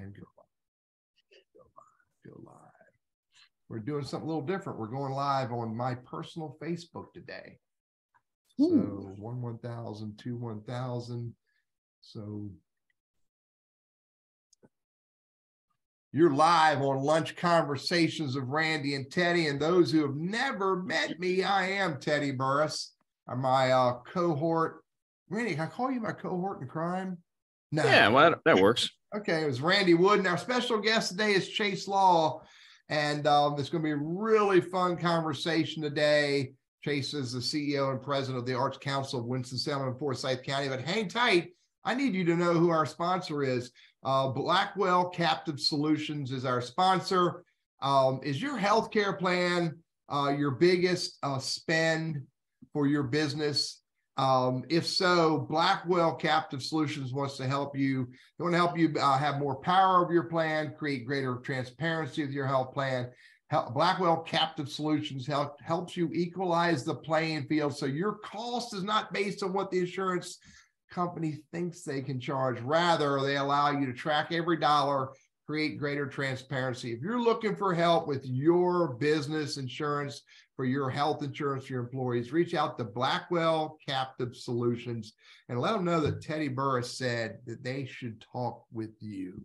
And go live. Go live. We're doing something a little different. We're going live on my personal Facebook today. So 1,000, 2 1,000. So you're live on Lunch Conversations of Randy and Teddy. And those who have never met me, I am Teddy Burriss. I'm my cohort. Randy, can I call you my cohort in crime? No. Yeah, well, that works. Okay, it was Randy Wood. And our special guest today is Chase Law. And it's going to be a really fun conversation today. Chase is the CEO and president of the Arts Council of Winston-Salem and Forsyth County. But hang tight. I need you to know who our sponsor is. Blackwell Captive Solutions is our sponsor. Is your healthcare plan your biggest spend for your business? If so, Blackwell Captive Solutions wants to help you. They want to help you have more power over your plan, create greater transparency with your health plan. Blackwell Captive Solutions helps you equalize the playing field so your cost is not based on what the insurance company thinks they can charge. Rather, they allow you to track every dollar, create greater transparency. If you're looking for help with your business insurance, for your health insurance for your employees, reach out to Blackwell Captive Solutions and let them know that Teddy Burriss said that they should talk with you.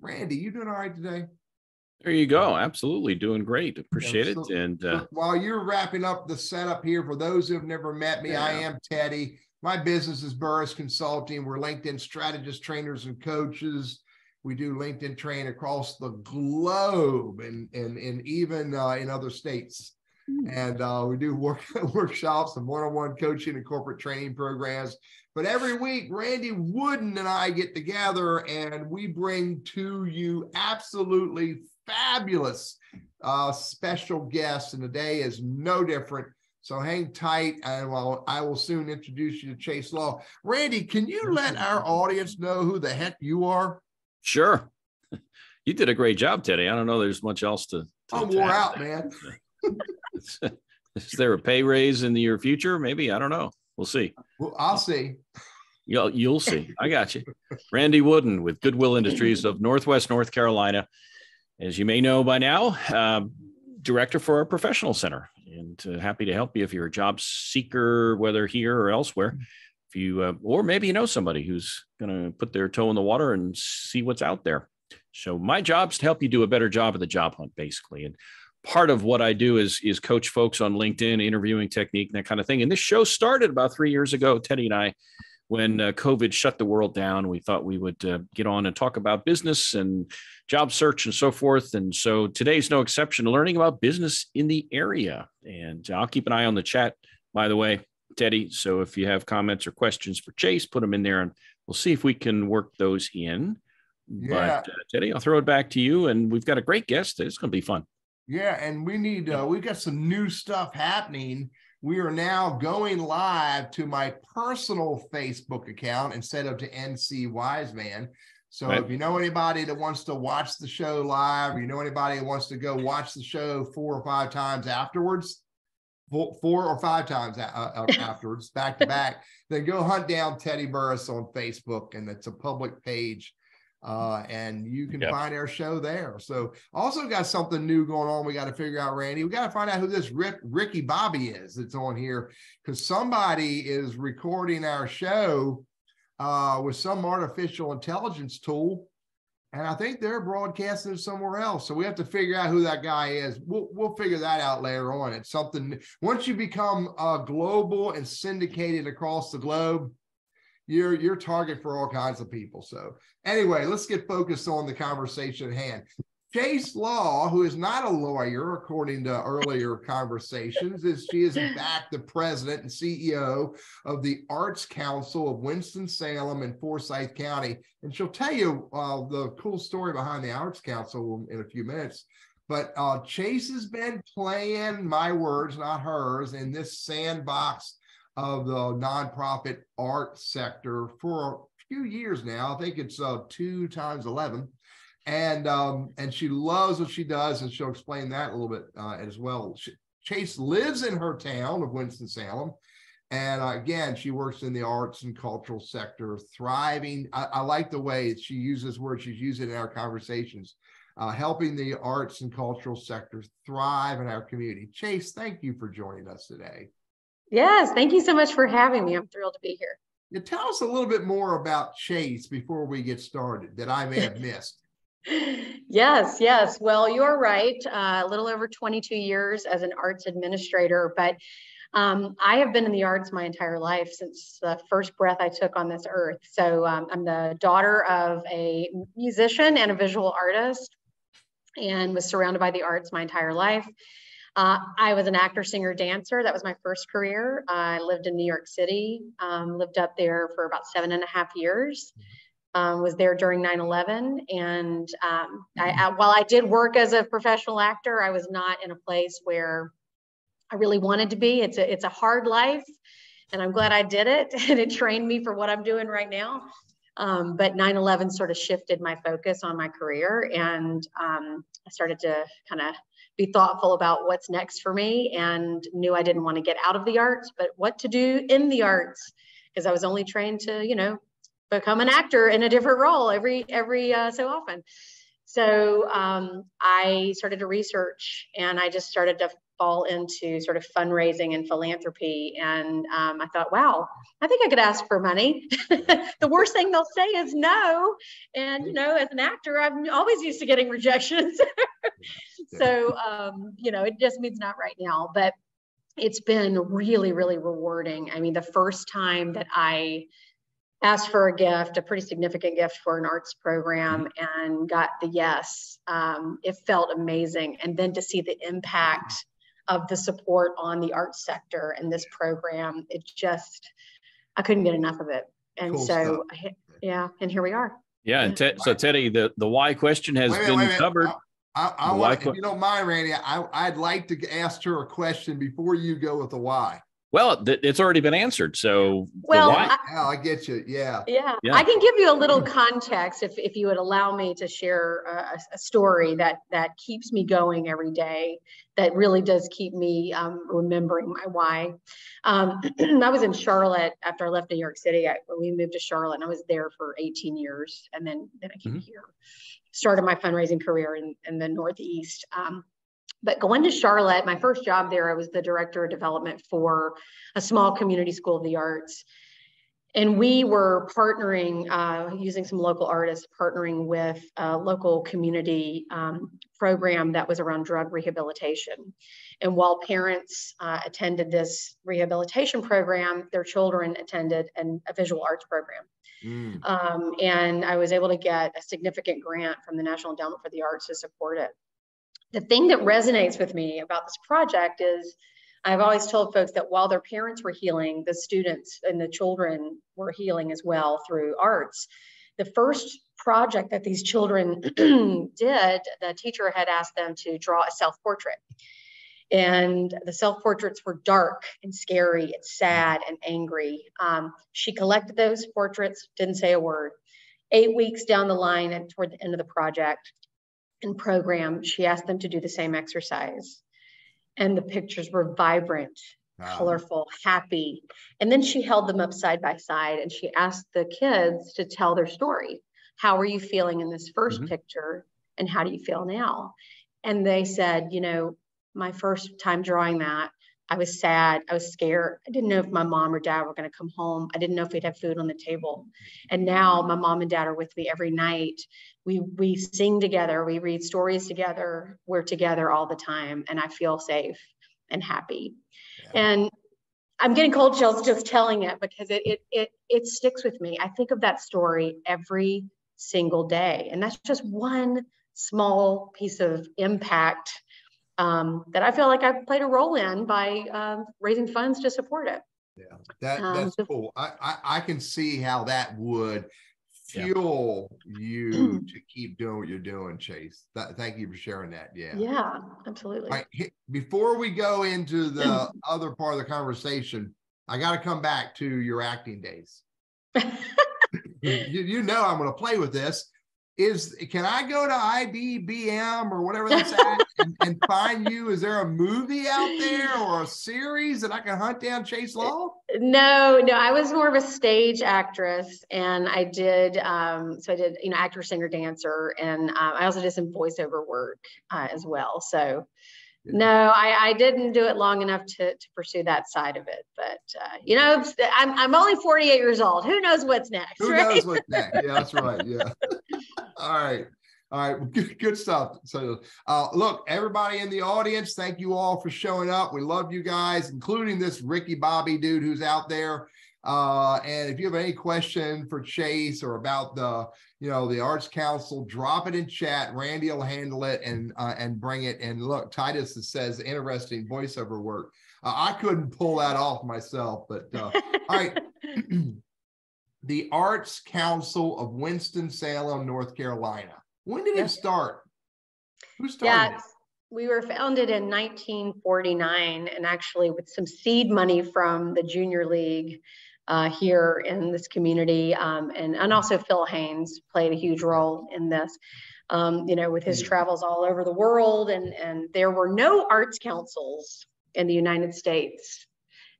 Randy, you doing all right today? There you go. Absolutely. Doing great. Appreciate it. And while you're wrapping up the setup here, for those who have never met me, I am Teddy. My business is Burriss Consulting. We're LinkedIn strategists, trainers, and coaches. We do LinkedIn train across the globe and even in other states. And we do workshops and one-on-one coaching and corporate training programs. But every week, Randy Wooden and I get together and we bring to you absolutely fabulous special guests. And today is no different. So hang tight, and I will soon introduce you to Chase Law. Randy, can you let our audience know who the heck you are? Sure. You did a great job, Teddy. I don't know there's much else to I'm wore out, man. Is there a pay raise in your future? Maybe. I don't know. We'll see. Well, I'll see. You'll see. I got you. Randy Wooden with Goodwill Industries of Northwest North Carolina. As you may know by now, director for our professional center, and happy to help you if you're a job seeker, whether here or elsewhere. If you, or maybe you know somebody who's going to put their toe in the water and see what's out there. So my job is to help you do a better job of the job hunt, basically. And part of what I do is coach folks on LinkedIn, interviewing technique, and that kind of thing. And this show started about 3 years ago, Teddy and I, when COVID shut the world down. We thought we would get on and talk about business and job search and so forth. And so today's no exception, learning about business in the area. And I'll keep an eye on the chat, by the way, Teddy. So if you have comments or questions for Chase, put them in there and we'll see if we can work those in. Yeah. But Teddy, I'll throw it back to you. And we've got a great guest. It's going to be fun. Yeah. And we need, we've got some new stuff happening. We are now going live to my personal Facebook account instead of to NC Wiseman. So if you know anybody that wants to watch the show live, or you know anybody that wants to go watch the show 4 or 5 times afterwards, 4 or 5 times afterwards, back to back, then go hunt down Teddy Burriss on Facebook, and it's a public page. And you can find our show there. So also got something new going on. We got to figure out, Randy. We got to find out who this Ricky Bobby is that's on here, because somebody is recording our show with some artificial intelligence tool, and I think they're broadcasting it somewhere else. So we have to figure out who that guy is. We'll figure that out later on. It's something, once you become global and syndicated across the globe, you're target for all kinds of people. So anyway, let's get focused on the conversation at hand. Chase Law, who is not a lawyer, according to earlier conversations, she is in fact the president and CEO of the Arts Council of Winston-Salem and Forsyth County. And she'll tell you the cool story behind the Arts Council in a few minutes. But Chase has been playing, my words, not hers, in this sandbox of the nonprofit art sector for a few years now. I think it's 2 times 11. And she loves what she does, and she'll explain that a little bit as well. Chase lives in her town of Winston-Salem, And again, she works in the arts and cultural sector, thriving. I like the way she uses words, she's used it in our conversations, helping the arts and cultural sectors thrive in our community. Chase, thank you for joining us today. Yes, thank you so much for having me. I'm thrilled to be here. Yeah, tell us a little bit more about Chase before we get started that I may have missed. Yes. Well, you're right. A little over 22 years as an arts administrator, but I have been in the arts my entire life since the first breath I took on this earth. So I'm the daughter of a musician and a visual artist, and was surrounded by the arts my entire life. I was an actor, singer, dancer. That was my first career. I lived in New York City, lived up there for about 7.5 years. Was there during 9/11. And while I did work as a professional actor, I was not in a place where I really wanted to be. It's a hard life, and I'm glad I did it. And it trained me for what I'm doing right now. But 9/11 sort of shifted my focus on my career, and I started to kind of be thoughtful about what's next for me, and knew I didn't want to get out of the arts, but what to do in the arts, because I was only trained to, become an actor in a different role every so often. So I started to research, and I just started to fall into sort of fundraising and philanthropy. And I thought, wow, I think I could ask for money. The worst thing they'll say is no. And, as an actor, I'm always used to getting rejections. So, it just means not right now, but it's been really, really rewarding. I mean, the first time that I asked for a gift, a pretty significant gift for an arts program, and got the yes, it felt amazing. And then to see the impact of the support on the arts sector and this program, I couldn't get enough of it. And cool so, and here we are. Yeah. And so Teddy, the why question has been covered. I want, if you don't mind, Randy, I'd like to ask her a question before you go with the why. Well, it's already been answered. So, I get you. Yeah. I can give you a little context if you would allow me to share a story that keeps me going every day, that really does keep me remembering my why. I was in Charlotte after I left New York City. We moved to Charlotte, and I was there for 18 years. And then I came here, started my fundraising career in the Northeast. But going to Charlotte, my first job there, I was the director of development for a small community school of the arts. And we were partnering, using some local artists, partnering with a local community program that was around drug rehabilitation. And while parents attended this rehabilitation program, their children attended a visual arts program. And I was able to get a significant grant from the National Endowment for the Arts to support it. The thing that resonates with me about this project is I've always told folks that while their parents were healing, the students and the children were healing as well through arts. The first project that these children did, the teacher had asked them to draw a self-portrait. And the self-portraits were dark and scary and sad and angry. She collected those portraits, didn't say a word. 8 weeks down the line and toward the end of the project and program, she asked them to do the same exercise. And the pictures were vibrant, colorful, happy. And then she held them up side by side, and she asked the kids to tell their story. How are you feeling in this first picture? And how do you feel now? And they said, my first time drawing that, I was sad, I was scared. I didn't know if my mom or dad were going to come home. I didn't know if we'd have food on the table. And now my mom and dad are with me every night. We sing together, we read stories together, we're together all the time, and I feel safe and happy. Yeah. And I'm getting cold chills just telling it, because it sticks with me. I think of that story every single day, and that's just one small piece of impact that I feel like I've played a role in by raising funds to support it. Yeah, that's cool. I can see how that would fuel you to keep doing what you're doing, Chase. Thank you for sharing that. Yeah, absolutely. All right, before we go into the other part of the conversation, I got to come back to your acting days. I'm going to play with this. can I go to IBBM or whatever that's at and find you? Is there a movie out there or a series that I can hunt down Chase Law? No, I was more of a stage actress, and I did, so I did, actor, singer, dancer, and I also did some voiceover work as well. So no, I didn't do it long enough to pursue that side of it. But, I'm only 48 years old. Who knows what's next? Who knows what's next? Yeah, that's right. Yeah. All right. Good stuff. So look, everybody in the audience, thank you all for showing up. We love you guys, including this Ricky Bobby dude who's out there. And if you have any question for Chase or about the Arts Council, drop it in chat. Randy will handle it and bring it. And look, Titus says interesting voiceover work. I couldn't pull that off myself, but all right. The Arts Council of Winston-Salem, North Carolina. When did it start? Who started it? We were founded in 1949, and actually with some seed money from the Junior League here in this community. And also Phil Haynes played a huge role in this, with his travels all over the world. And there were no arts councils in the United States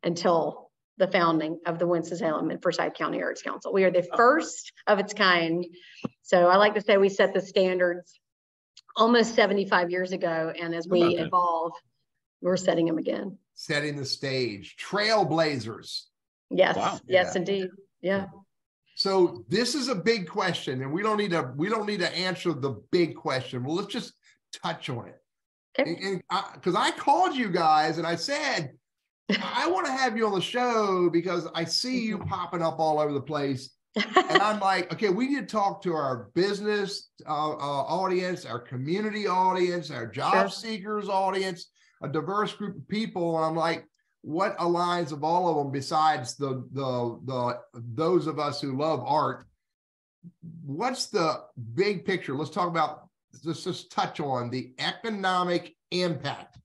until the founding of the Winston-Salem and Forsyth County Arts Council. We are the first of its kind. So I like to say we set the standards almost 75 years ago. And as we evolve, we're setting them again. Setting the stage. Trailblazers. Yes. Wow. Yes, indeed. Yeah. So this is a big question, and we don't need to answer the big question. Well, let's just touch on it. Okay. Because I called you guys and I said, I want to have you on the show because I see you popping up all over the place. And I'm like, okay, we need to talk to our business audience, our community audience, our job seekers audience, a diverse group of people. And I'm like, what aligns of all of them besides those of us who love art? What's the big picture? Let's talk about, let's just touch on the economic impact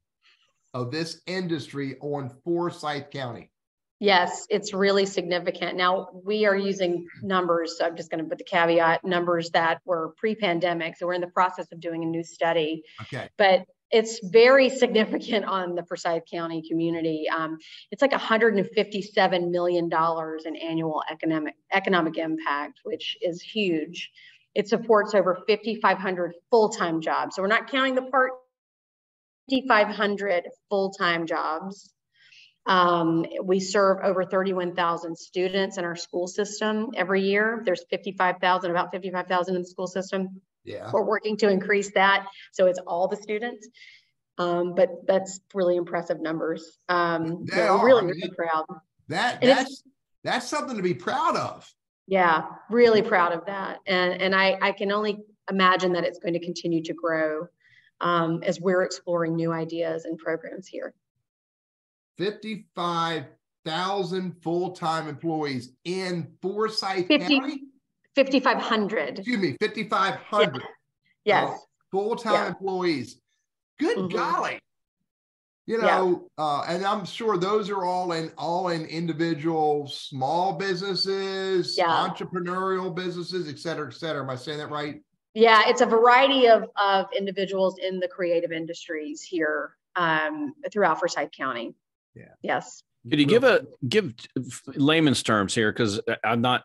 of this industry on Forsyth County. Yes, it's really significant. Now, we are using numbers, so I'm just going to put the caveat, numbers that were pre-pandemic. So we're in the process of doing a new study. Okay. But it's very significant on the Forsyth County community. It's like $157 million in annual economic impact, which is huge. It supports over 5,500 full-time jobs. So we're not counting the part, 5,500 full-time jobs. We serve over 31,000 students in our school system every year. There's about 55,000 in the school system. Yeah. We're working to increase that, so it's all the students. But that's really impressive numbers. We're really proud. That's something to be proud of. Yeah, really proud of that. And I can only imagine that it's going to continue to grow as we're exploring new ideas and programs here. 55,000 full-time employees in Forsyth County? 5,500. Excuse me, 5,500. Yes. Full-time employees. Good golly. And I'm sure those are all in individual small businesses, entrepreneurial businesses, et cetera, et cetera. Am I saying that right? Yeah, it's a variety of individuals in the creative industries here throughout Forsyth County. Yeah. Yes. Could you give layman's terms here? Because I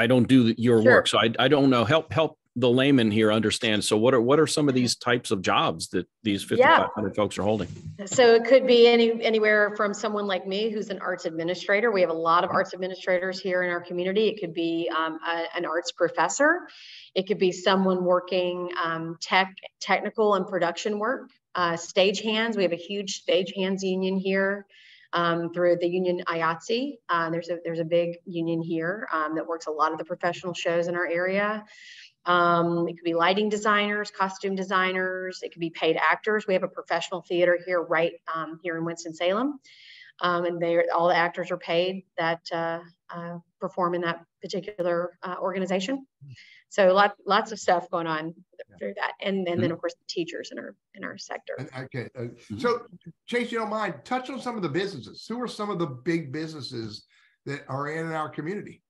don't do your work, so I don't know. Help the layman here understand. So what are some of these types of jobs that these 5,500 folks are holding? So it could be anywhere from someone like me who's an arts administrator. We have a lot of arts administrators here in our community. It could be an arts professor. It could be someone working technical and production work. Stage hands. We have a huge stage hands union here through the union IATSE. There's a big union here that works a lot of the professional shows in our area. It could be lighting designers, costume designers. It could be paid actors. We have a professional theater here here in Winston-Salem. And all the actors are paid that perform in that particular organization. So lots of stuff going on through that, and then of course the teachers in our sector. Okay, so Chase, you don't mind, touch on some of the businesses. Who are some of the big businesses that are in our community?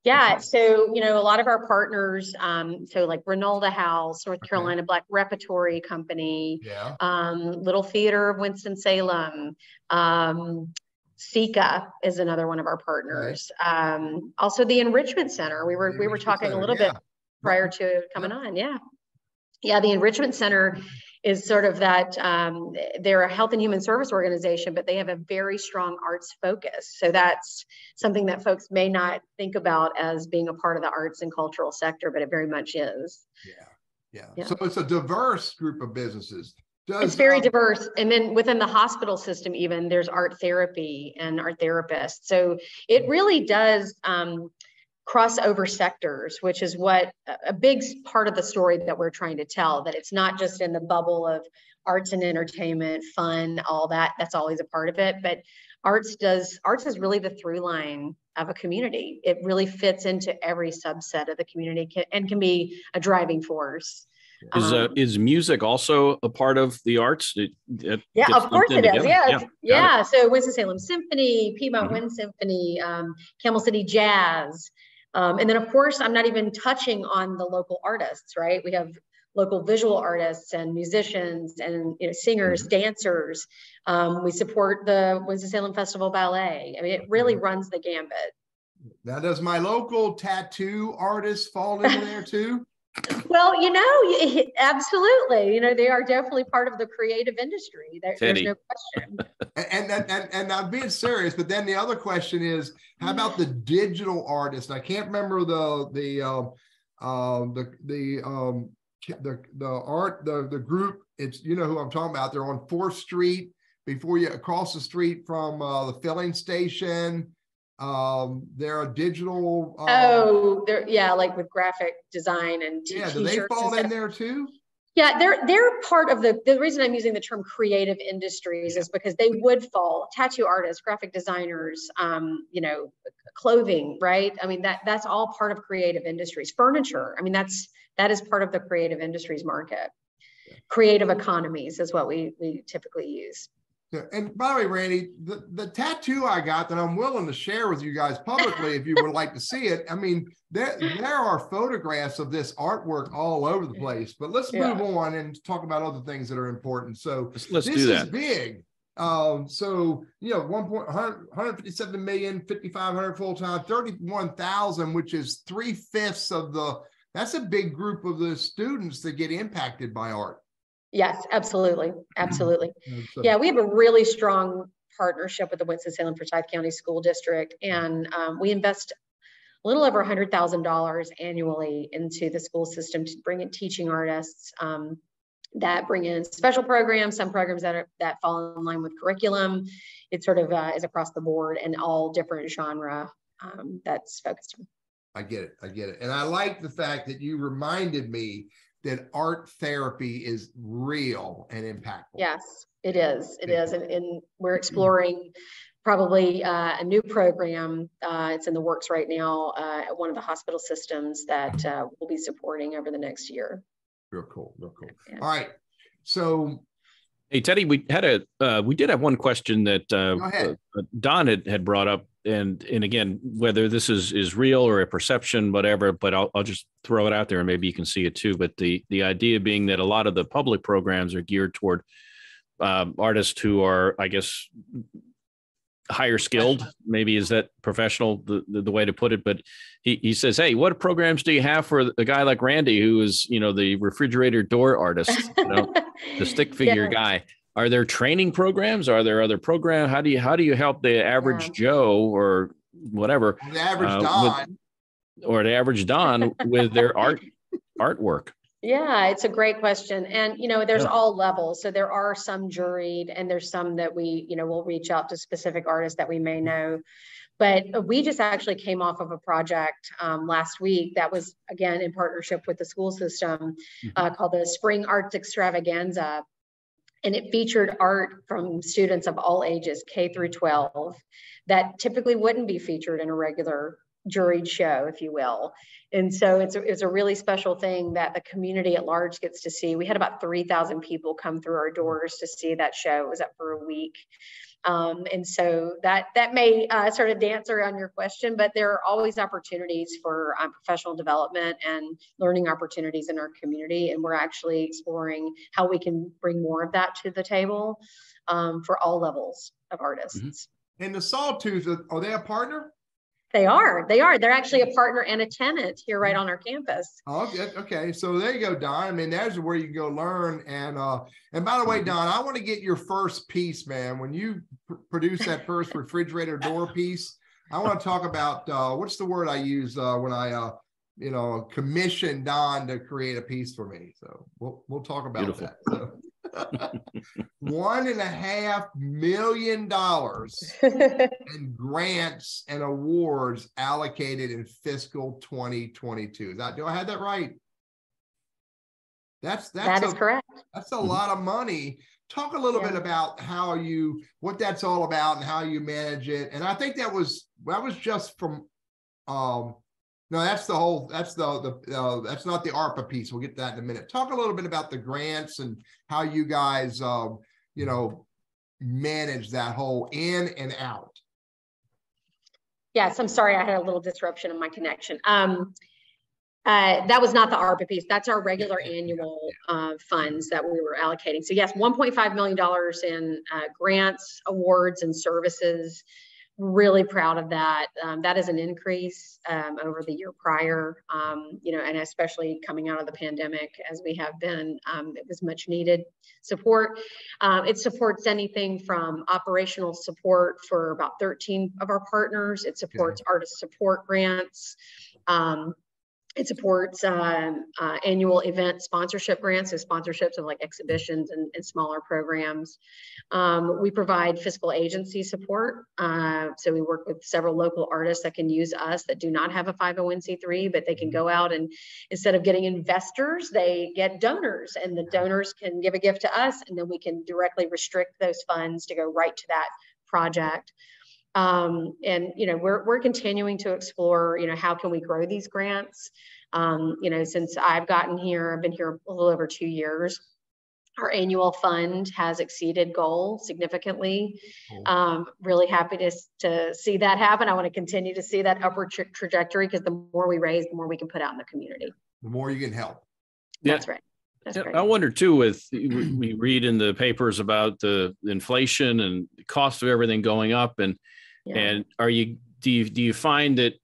Yeah, so, a lot of our partners, so like Renolda House, North Carolina Black Repertory Company, Yeah. Little Theater of Winston-Salem, SICA is another one of our partners. Also the Enrichment Center. We were talking a little bit prior to coming on. Yeah, the Enrichment Center is sort of that, they're a health and human service organization, but they have a very strong arts focus. So that's something that folks may not think about as being a part of the arts and cultural sector, but it very much is. Yeah. So it's a diverse group of businesses. It's very diverse. And then within the hospital system, even there's art therapy and art therapists. So it really does cross over sectors, which is what a big part of the story that we're trying to tell, that it's not just in the bubble of arts and entertainment, fun, all that. That's always a part of it. But arts is really the through line of a community. It really fits into every subset of the community and can be a driving force. Is music also a part of the arts? Yeah, of course it is. Yeah. So Winston-Salem Symphony, Piedmont Wind Symphony, Camel City Jazz. And then, of course, I'm not even touching on the local artists, right? We have local visual artists and musicians and singers, dancers. We support the Winston-Salem Festival Ballet. I mean, it really runs the gambit. Now, does my local tattoo artist fall in there too? Well, absolutely. They are definitely part of the creative industry. There's no question. And I'm being serious, but then the other question is, how about the digital artist? I can't remember the group. It's, who I'm talking about. They're on 4th Street before you across the street from the filling station. They're a digital. Like with graphic design and t-shirts. Do they fall in there too? Yeah, they're part of the reason I'm using the term creative industries is because they would fall, tattoo artists, graphic designers, clothing, right? I mean, that's all part of creative industries. Furniture, I mean, that is part of the creative industries market. Creative economies is what we typically use. Yeah. And by the way, Randy, the tattoo I got that I'm willing to share with you guys publicly, if you would like to see it. I mean, there are photographs of this artwork all over the place, but let's move on and talk about other things that are important. So let's this do that. Is big. 157 million, 5,500 full-time, 31,000, which is 3/5 of that's a big group of the students that get impacted by art. Yes, absolutely. Absolutely. Yeah, we have a really strong partnership with the Winston-Salem Forsyth County School District, and we invest a little over $100,000 annually into the school system to bring in teaching artists that bring in special programs, some programs that fall in line with curriculum. It sort of is across the board and all different genre that's focused on. I get it. And I like the fact that you reminded me that art therapy is real and impactful. Yes, it is. It is. And we're exploring probably a new program. It's in the works right now at one of the hospital systems that we'll be supporting over the next year. Real cool. Yeah. All right. So, hey, Teddy, we did have one question that Don had brought up. And again, whether this is real or a perception, whatever, but I'll just throw it out there and maybe you can see it too. But the idea being that a lot of the public programs are geared toward artists who are, I guess, higher skilled, maybe is that professional, the way to put it. But he says, hey, what programs do you have for a guy like Randy, who is, the refrigerator door artist, the stick figure guy? Are there training programs? Are there other programs? How do you help the average Joe or whatever, the average Don, the average Don with their artwork? Yeah, it's a great question. And, there's all levels. So there are some juried and there's some that we, will reach out to specific artists that we may know. But we just actually came off of a project last week that was, again, in partnership with the school system called the Spring Arts Extravaganza. And it featured art from students of all ages, K through 12, that typically wouldn't be featured in a regular juried show, if you will. And so it's a really special thing that the community at large gets to see. We had about 3,000 people come through our doors to see that show. It was up for a week. And so that may sort of dance around your question, but there are always opportunities for professional development and learning opportunities in our community. And we're actually exploring how we can bring more of that to the table for all levels of artists. And the Sawtooth, are they a partner? They are. They're actually a partner and a tenant here right on our campus. Oh, okay. So there you go, Don. I mean, that's where you can go learn. And by the way, Don, I want to get your first piece, man. When you produce that first refrigerator door piece, I want to talk about what's the word I use when I commission Don to create a piece for me. So we'll talk about that. So. $1.5 million in grants and awards allocated in fiscal 2022. Do I have that right? That is correct. That's a lot of money. Talk a little bit about what that's all about and how you manage it. And I think that was just from no, that's not the ARPA piece. We'll get to that in a minute. Talk a little bit about the grants and how you guys, manage that whole in and out. Yes, I'm sorry. I had a little disruption in my connection. That was not the ARPA piece. That's our regular annual funds that we were allocating. So yes, $1.5 million in grants, awards, and services. Really proud of that. That is an increase over the year prior, and especially coming out of the pandemic as we have been, it was much needed support. It supports anything from operational support for about 13 of our partners. It supports artist support grants. It supports annual event sponsorship grants, so sponsorships of like exhibitions and smaller programs. We provide fiscal agency support. So we work with several local artists that can use us that do not have a 501c3, but they can go out and instead of getting investors, they get donors, and the donors can give a gift to us, and then we can directly restrict those funds to go right to that project. We're continuing to explore, how can we grow these grants? Since I've gotten here, I've been here a little over 2 years. Our annual fund has exceeded goal significantly. Really happy to see that happen. I want to continue to see that upward trajectory because the more we raise, the more we can put out in the community. The more you can help. That's right. That's great. I wonder too, we read in the papers about the inflation and the cost of everything going up, and do you find that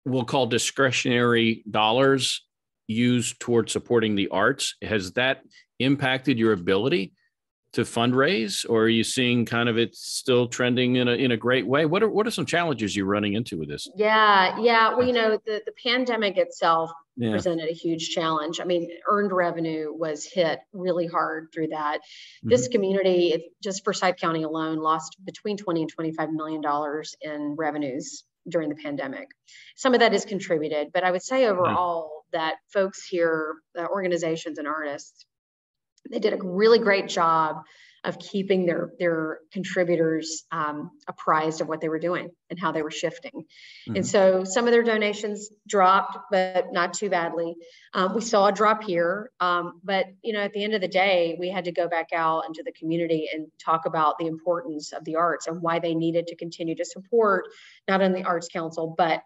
we'll call discretionary dollars used towards supporting the arts? Has that impacted your ability to fundraise, or are you seeing kind of it still trending in a great way? What are some challenges you're running into with this? Yeah. Well, the pandemic itself presented a huge challenge. I mean, earned revenue was hit really hard through that. This community, just Forsyth County alone, lost between $20 and $25 million in revenues during the pandemic. Some of that is contributed, but I would say overall that folks here, the organizations and artists, they did a really great job of keeping their contributors apprised of what they were doing and how they were shifting. And so some of their donations dropped, but not too badly. We saw a drop here, but at the end of the day, we had to go back out into the community and talk about the importance of the arts and why they needed to continue to support not only Arts Council, but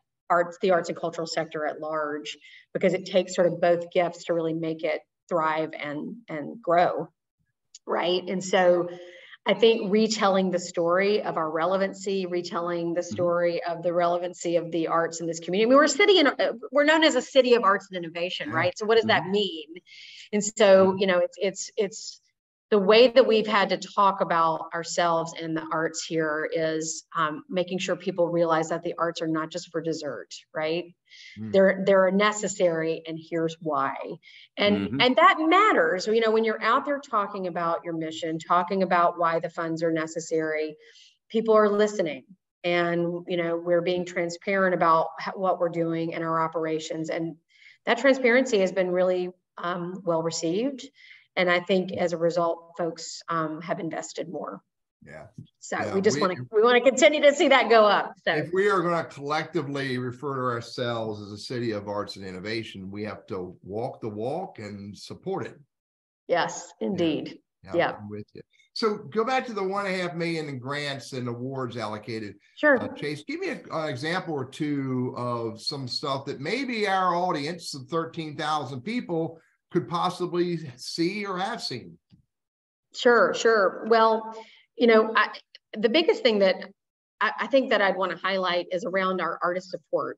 the arts and cultural sector at large, because it takes sort of both gifts to really make it thrive and grow. Right. And so I think retelling the story of our relevancy, retelling the story of the relevancy of the arts in this community. I mean, we're known as a city of arts and innovation, right? So what does that mean? And so, it's the way that we've had to talk about ourselves and the arts here is making sure people realize that the arts are not just for dessert, right? They're necessary, and here's why. And that matters. When you're out there talking about your mission, talking about why the funds are necessary, people are listening. And, we're being transparent about what we're doing and our operations. And that transparency has been really well received. And I think as a result, folks have invested more. Yeah. So we want to continue to see that go up. So if we are going to collectively refer to ourselves as a city of arts and innovation, we have to walk the walk and support it. Yes, indeed. Yeah. I'm with you. So go back to the $1.5 million in grants and awards allocated. Sure. Chase, give me an example or two of some stuff that maybe our audience of 13,000 people could possibly see or have seen. Sure. Well, the biggest thing that I think that I'd want to highlight is around our artist support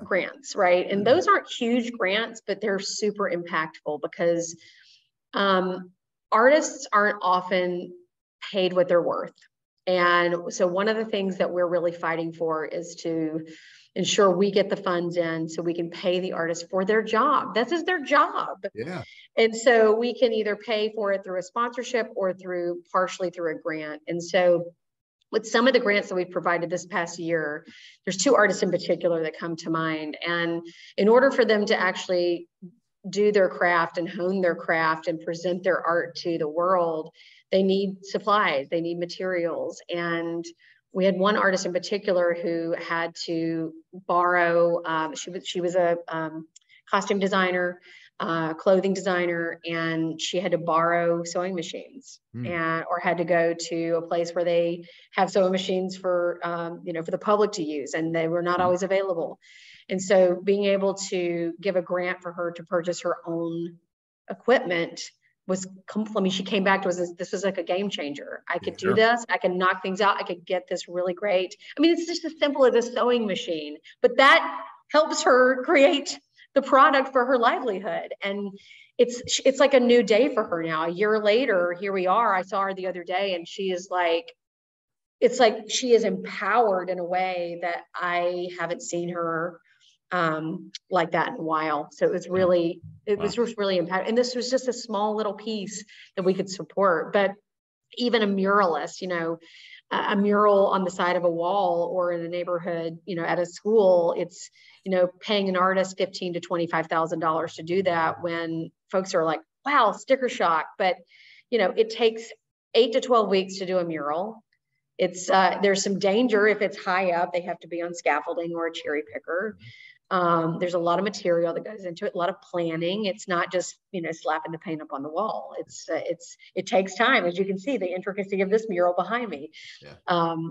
grants, right? And those aren't huge grants, but they're super impactful because artists aren't often paid what they're worth. And so one of the things that we're really fighting for is to ensure we get the funds in so we can pay the artists for their job. This is their job. Yeah. And so we can either pay for it through a sponsorship or partially through a grant. And so with some of the grants that we've provided this past year, there's 2 artists in particular that come to mind. And in order for them to actually do their craft and hone their craft and present their art to the world, they need supplies, they need materials. And we had one artist in particular who had to borrow, she was a costume designer, clothing designer, and she had to borrow sewing machines or had to go to a place where they have sewing machines for, for the public to use, and they were not always available. And so being able to give a grant for her to purchase her own equipment she came back to us, this was like a game changer. I could do this, I can knock things out, I could get this really great. I mean, it's just as simple as a sewing machine, but that helps her create the product for her livelihood. And it's like a new day for her now. A year later, here we are. I saw her the other day and she is like, it's like she is empowered in a way that I haven't seen her like that in a while. So it was really, was really impactful. And this was just a small little piece that we could support. But even a muralist, a mural on the side of a wall or in a neighborhood, at a school, it's, paying an artist $15,000 to $25,000 to do that when folks are like, wow, sticker shock. But, it takes 8 to 12 weeks to do a mural. It's there's some danger if it's high up. They have to be on scaffolding or a cherry picker. There's a lot of material that goes into it, a lot of planning. It's not just, slapping the paint up on the wall. It takes time, as you can see, the intricacy of this mural behind me. Yeah.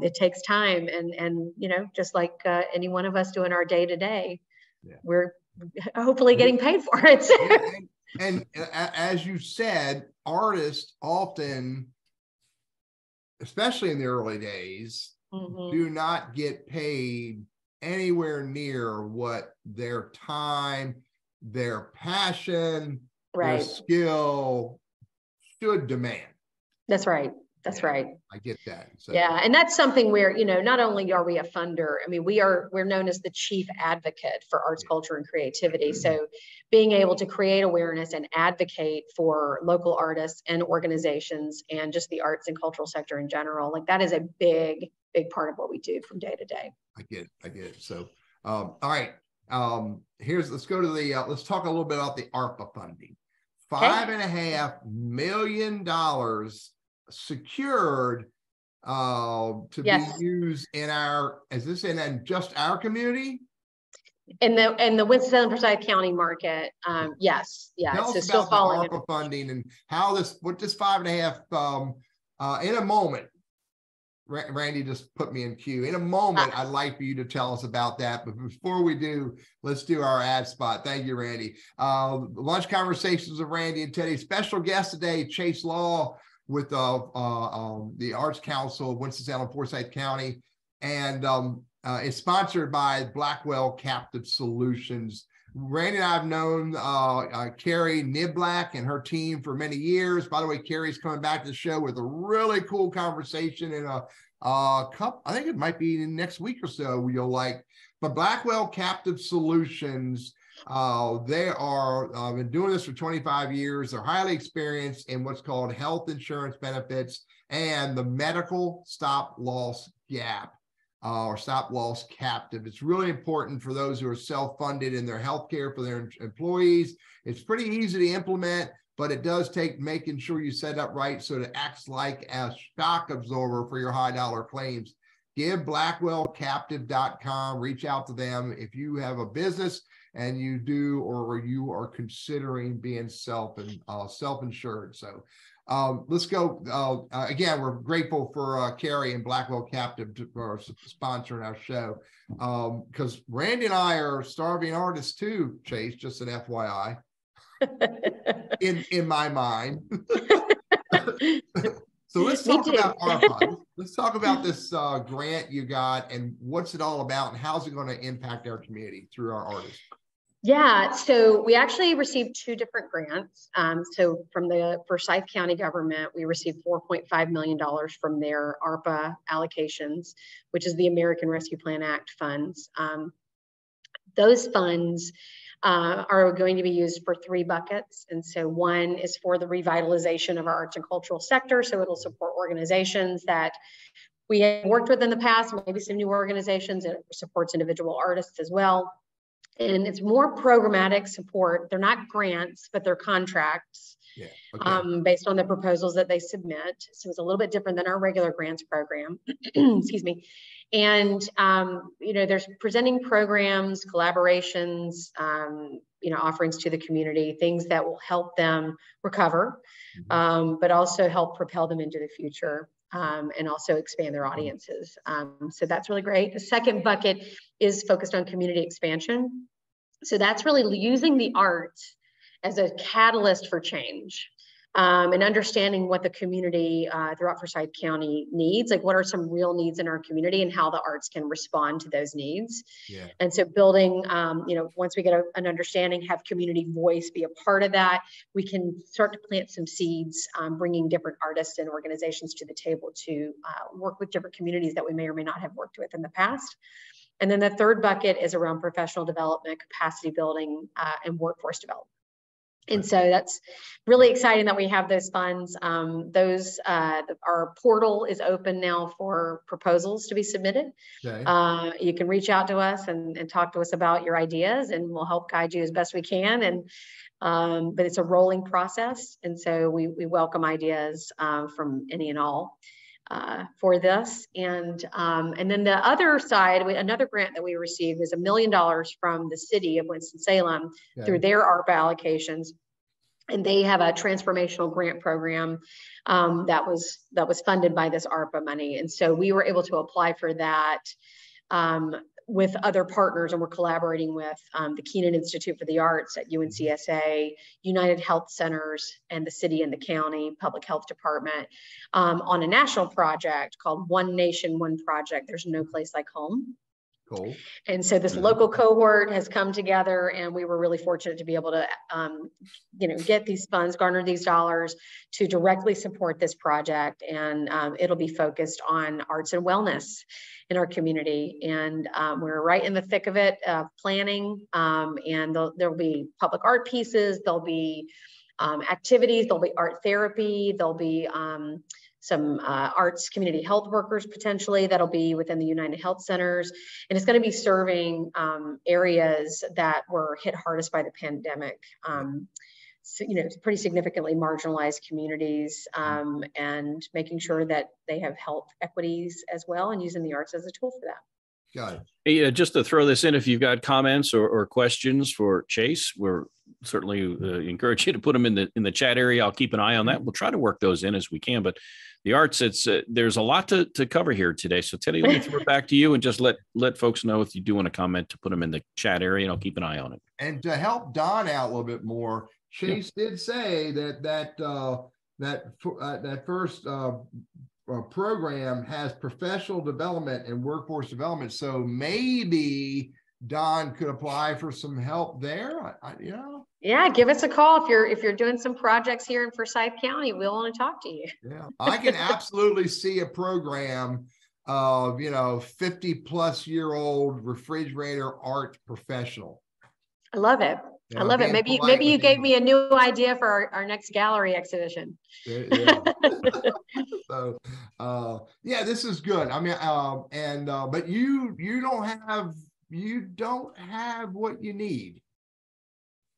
It takes time. And just like any one of us doing our day to day, we're hopefully getting paid for it. and as you said, artists often, especially in the early days, do not get paid anywhere near what their time, their passion, their skill should demand. That's right. That's right. I get that. So. Yeah. And that's something where, not only are we a funder, I mean, we're known as the chief advocate for arts, culture, and creativity. So being able to create awareness and advocate for local artists and organizations and just the arts and cultural sector in general, like that is a big part of what we do from day to day. I get it. So, all right. Let's go to let's talk a little bit about the ARPA funding. $5.5 million secured to be used in in just our community? In the Winston-Salem Forsyth County market, yes. Yeah. Tell us about the ARPA funding and how what this 5.5 in a moment. Randy just put me in queue. In a moment, I'd like for you to tell us about that. But before we do, let's do our ad spot. Thank you, Randy. Lunch Conversations with Randy and Teddy. Special guest today, Chase Law with the Arts Council of Winston-Salem, Forsyth County. And it's sponsored by Blackwell Captive Solutions. Randy and I have known Carrie Niblack and her team for many years. By the way, Carrie's coming back to the show with a really cool conversation in a couple, I think it might be next week or so you'll like. But Blackwell Captive Solutions, they are been doing this for 25 years. They're highly experienced in what's called health insurance benefits and the medical stop loss gap. Or stop loss captive. It's really important for those who are self-funded in their health care for their employees. It's pretty easy to implement, but it does take making sure you set up right so it acts like a shock absorber for your high dollar claims. Give blackwellcaptive.com, reach out to them. If you have a business and you do, or you are considering being self-insured. So let's go. Again, we're grateful for Carrie and Blackwell Captive for sponsoring our show, because Randy and I are starving artists too, Chase, just an FYI, in my mind. So let's talk about ARPA. Let's talk about this grant you got, and what's it all about, and how's it going to impact our community through our artists? Yeah, so we actually received 2 different grants. So from the Forsyth County government, we received $4.5 million from their ARPA allocations, which is the American Rescue Plan Act funds. Those funds are going to be used for 3 buckets. And so one is for the revitalization of our arts and cultural sector. So it'll support organizations that we have worked with in the past, maybe some new organizations. It supports individual artists as well. And it's more programmatic support. They're not grants, but they're contracts. Yeah, okay. Based on the proposals that they submit. So it's a little bit different than our regular grants program. Excuse me. And, there's presenting programs, collaborations, offerings to the community, things that will help them recover, but also help propel them into the future, and also expand their audiences. So that's really great. The second bucket is focused on community expansion. So that's really using the arts as a catalyst for change, and understanding what the community throughout Forsyth County needs, like what are some real needs in our community and how the arts can respond to those needs. Yeah. And so building, once we get an understanding, have community voice be a part of that, we can start to plant some seeds, bringing different artists and organizations to the table to work with different communities that we may or may not have worked with in the past. And then the third bucket is around professional development, capacity building, and workforce development. And so that's really exciting that we have those funds. Our portal is open now for proposals to be submitted. Okay. You can reach out to us and talk to us about your ideas, and we'll help guide you as best we can. And but it's a rolling process, and so we welcome ideas from any and all for this. And then the other side, another grant that we received was $1 million from the city of Winston-Salem through their ARPA allocations. And they have a transformational grant program that was funded by this ARPA money. And so we were able to apply for that with other partners, and we're collaborating with the Keenan Institute for the Arts at UNCSA, United Health Centers, and the city and the county public health department on a national project called One Nation, One Project. There's no place like home. Cool. And so this local cohort has come together, and we were really fortunate to be able to, get these funds, garner these dollars to directly support this project. And it'll be focused on arts and wellness in our community. And we're right in the thick of it, planning, and there'll be public art pieces, there'll be activities, there'll be art therapy, there'll be some arts community health workers potentially that'll be within the United Health Centers. And it's going to be serving areas that were hit hardest by the pandemic. So, pretty significantly marginalized communities, and making sure that they have health equities as well, and using the arts as a tool for that. Got it. Hey, just to throw this in, if you've got comments or questions for Chase, we're certainly encourage you to put them in the chat area. I'll keep an eye on that. We'll try to work those in as we can. But the arts, there's a lot to cover here today. So Teddy, let me throw it back to you and just let folks know if you do want to comment to put them in the chat area, and I'll keep an eye on it. And to help Don out a little bit more, Chase did say that first program has professional development and workforce development. So maybe Don could apply for some help there. Yeah, give us a call if you're doing some projects here in Forsyth County. We'll want to talk to you. Yeah, I can absolutely see a program of 50-plus-year-old refrigerator art professional. I love it. I love it. Maybe you gave me a new idea for our next gallery exhibition. Yeah. So, this is good. I mean, but you don't have what you need.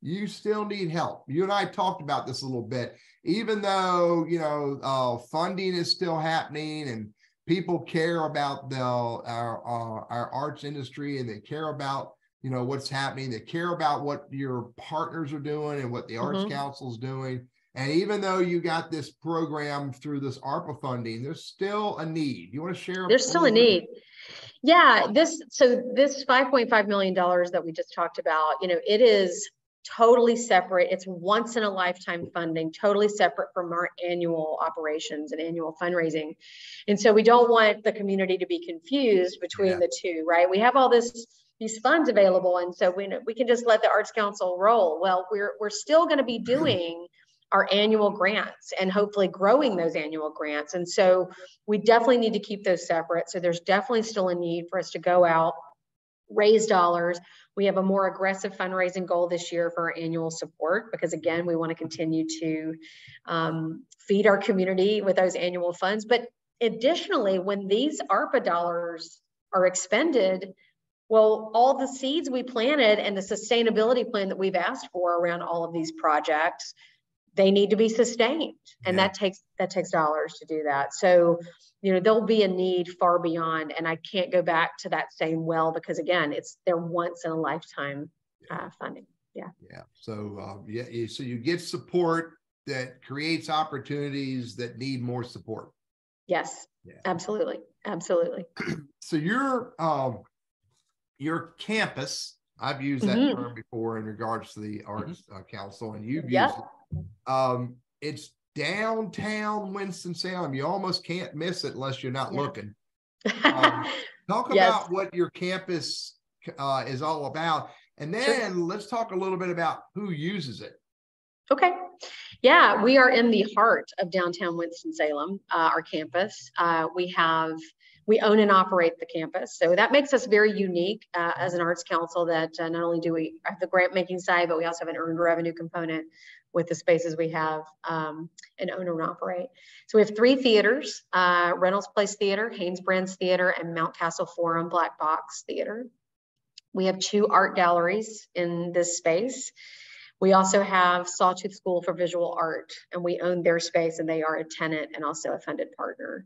You still need help. You and I talked about this a little bit. Even though funding is still happening, and people care about our arts industry, and they care about you know, what's happening, that care about what your partners are doing and what the Arts Mm-hmm. Council's doing. And even though you got this program through this ARPA funding, there's still a need. You want to share? There's still a need. Yeah, this $5.5 million that we just talked about, you know, it is totally separate. It's once in a lifetime funding, totally separate from our annual operations and annual fundraising. And so we don't want the community to be confused between the two, right? We have all these funds available, and so we can just let the Arts Council roll. Well, we're still going to be doing our annual grants and hopefully growing those annual grants. And so we definitely need to keep those separate. So there's definitely still a need for us to go out, raise dollars. We have a more aggressive fundraising goal this year for our annual support, because again, we want to continue to feed our community with those annual funds. But additionally, when these ARPA dollars are expended, well, all the seeds we planted and the sustainability plan that we've asked for around all of these projects, they need to be sustained, and that takes dollars to do that. So, you know, there'll be a need far beyond, and I can't go back to that same well, because again, they're once in a lifetime funding. Yeah. So so you get support that creates opportunities that need more support. Yes. Absolutely. So your campus, I've used that term before in regards to the Arts Council, and you've used it. It's downtown Winston-Salem. You almost can't miss it unless you're not looking. Talk about what your campus is all about, and then let's talk a little bit about who uses it. Okay. Yeah, we are in the heart of downtown Winston-Salem, our campus. We own and operate the campus. So that makes us very unique as an Arts Council, that not only do we have the grant making side, but we also have an earned revenue component with the spaces we have and own and operate. So we have 3 theaters, Reynolds Place Theater, Haynes Brands Theater, and Mountcastle Forum Black Box Theater. We have 2 art galleries in this space. We also have Sawtooth School for Visual Art, and we own their space, and they are a tenant and also a funded partner.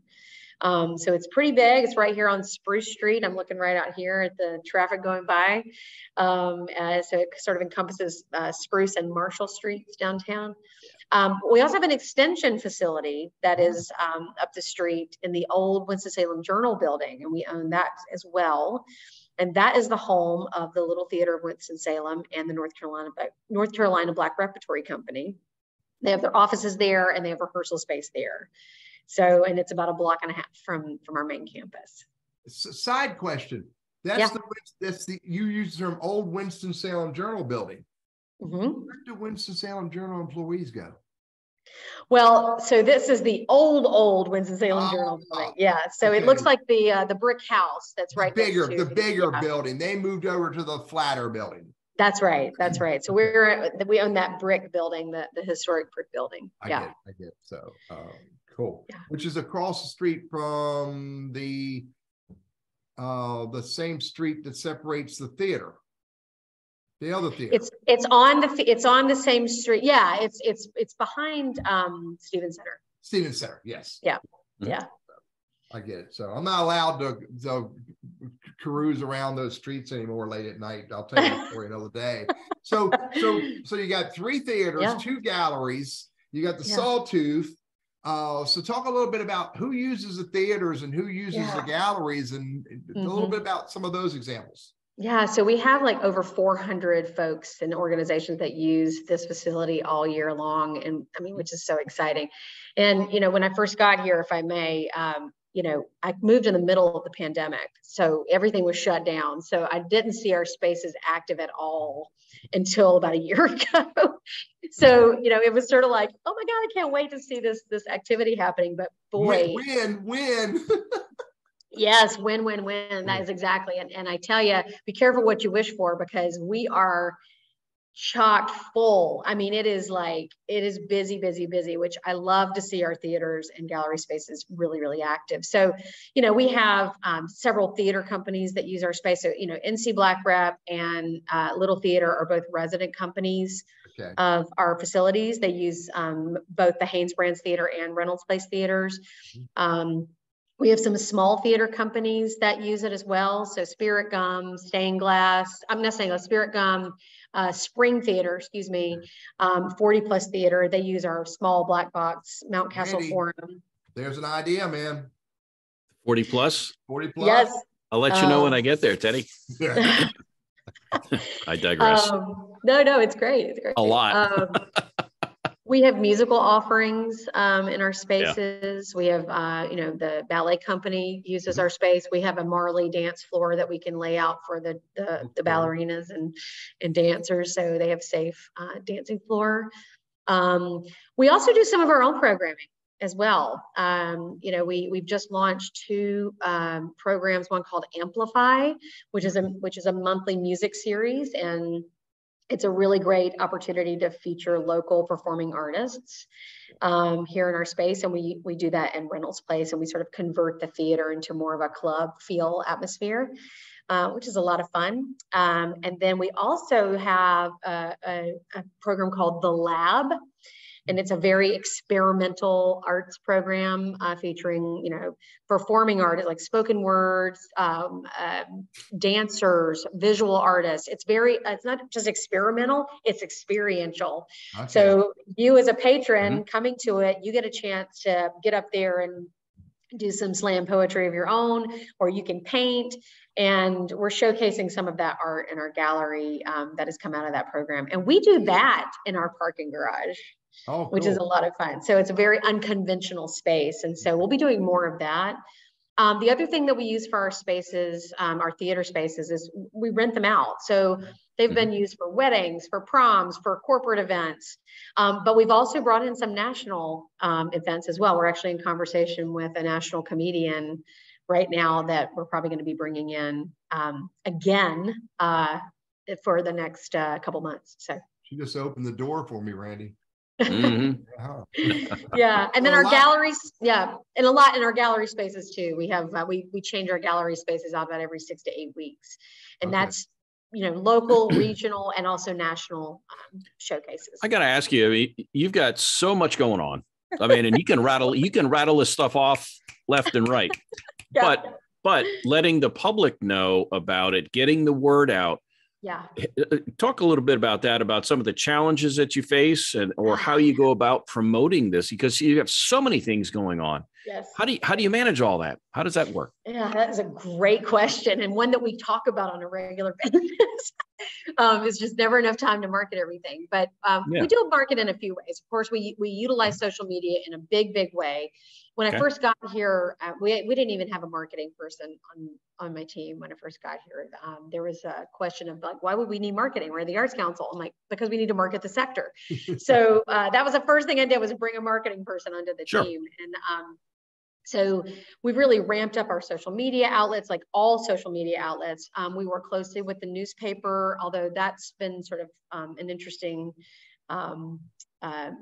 So it's pretty big. It's right here on Spruce Street. I'm looking right out here at the traffic going by. So it sort of encompasses Spruce and Marshall Streets downtown. We also have an extension facility that is up the street in the old Winston-Salem Journal building, and we own that as well. And that is the home of the Little Theater of Winston-Salem and the North Carolina Black Repertory Company. They have their offices there, and they have rehearsal space there. So, and it's about a block and a half from our main campus. Side question. You use the term old Winston-Salem Journal building. Where do Winston-Salem Journal employees go? Well, so this is the old Winston-Salem Journal building. Yeah. So it looks like the brick house that's right next to the bigger building. They moved over to the flatter building. That's right. So we own that brick building, the historic brick building. I get. So cool. Yeah. Which is across the street from the same street that separates the theater. The other theater. It's on the same street. Yeah, it's behind Stevens Center. Stevens Center, yes. Yeah. Yeah. I get it. So I'm not allowed to cruise around those streets anymore late at night. I'll tell you that story another day. So you got 3 theaters, 2 galleries. You got the Sawtooth. So talk a little bit about who uses the theaters and who uses the galleries, and a little bit about some of those examples. Yeah, so we have like over 400 folks and organizations that use this facility all year long, and I mean, which is so exciting. And you know, when I first got here, if I may, you know, I moved in the middle of the pandemic, so everything was shut down. So I didn't see our spaces active at all until about a year ago. So, you know, it was sort of like, oh my God, I can't wait to see this activity happening. But boy, win. Yes, win. That is exactly. And I tell you, be careful what you wish for, because we are chock full. I mean, it is busy, which I love to see our theaters and gallery spaces really, really active. So, you know, we have several theater companies that use our space. So, you know, NC Black Rep and Little Theater are both resident companies of our facilities. They use both the Haynes Brands Theater and Reynolds Place Theaters. We have some small theater companies that use it as well. So Spirit Gum, Stained Glass, I'm not saying Spirit Gum, Spring Theater, excuse me, 40 Plus Theater. They use our small black box Mount Castle Randy, Forum. there's an idea, man. 40 plus? 40 plus? Yes. I'll let you know when I get there, Teddy. I digress. No, it's great. It's great. A lot. We have musical offerings in our spaces. Yeah. We have, the ballet company uses our space. We have a Marley dance floor that we can lay out for the ballerinas and dancers, so they have safe dancing floor. We also do some of our own programming as well. We've just launched 2 programs, one called Amplify, which is a monthly music series, and it's a really great opportunity to feature local performing artists here in our space. And we do that in Reynolds Place, and we sort of convert the theater into more of a club feel atmosphere, which is a lot of fun. And then we also have a program called The Lab. And it's a very experimental arts program featuring, performing artists like spoken words, dancers, visual artists. It's not just experimental, it's experiential. Okay. So you as a patron coming to it, you get a chance to get up there and do some slam poetry of your own, or you can paint. And we're showcasing some of that art in our gallery that has come out of that program. And we do that in our parking garage. Oh, cool. Which is a lot of fun. So it's a very unconventional space. And so we'll be doing more of that. The other thing that we use for our spaces, our theater spaces, is we rent them out. So they've been used for weddings, for proms, for corporate events. But we've also brought in some national events as well. We're actually in conversation with a national comedian right now that we're probably going to be bringing in again for the next couple months. So she just opened the door for me, Randy. Yeah, and then our galleries, and a lot in our gallery spaces too. We have we change our gallery spaces out about every 6 to 8 weeks, and that's local, regional, and also national showcases. I got to ask you, I mean, you've got so much going on. I mean, and you can rattle this stuff off left and right. Yeah. But letting the public know about it, getting the word out. Yeah. Talk a little bit about that, about some of the challenges that you face or how you go about promoting this, because you have so many things going on. Yes. How do you manage all that? How does that work? Yeah, that is a great question, and one that we talk about on a regular basis. It's just never enough time to market everything. But we do market in a few ways. Of course, we utilize social media in a big way. When I first got here, we didn't even have a marketing person on my team when I first got here. There was a question of like, why would we need marketing? We're the Arts Council. I'm like, because we need to market the sector. So that was the first thing I did, was bring a marketing person onto the team. And so we've really ramped up our social media outlets, like all social media outlets. We work closely with the newspaper, although that's been sort of an interesting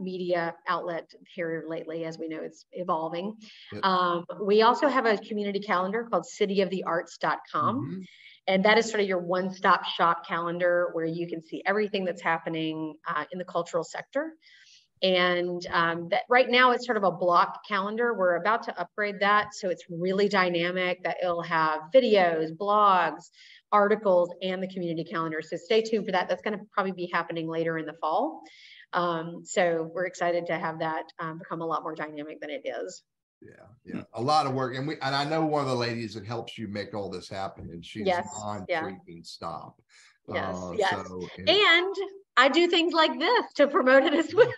media outlet here lately. As we know, it's evolving. Yep. We also have a community calendar called cityofthearts.com. And that is sort of your one-stop shop calendar where you can see everything that's happening in the cultural sector. And that right now it's sort of a block calendar. We're about to upgrade that, so it's really dynamic, that it'll have videos, blogs, articles, and the community calendar. So stay tuned for that. That's going to probably be happening later in the fall. So we're excited to have that become a lot more dynamic than it is. Yeah, a lot of work, and I know one of the ladies that helps you make all this happen, and she's on freaking stop. Yes. And I do things like this to promote it as well.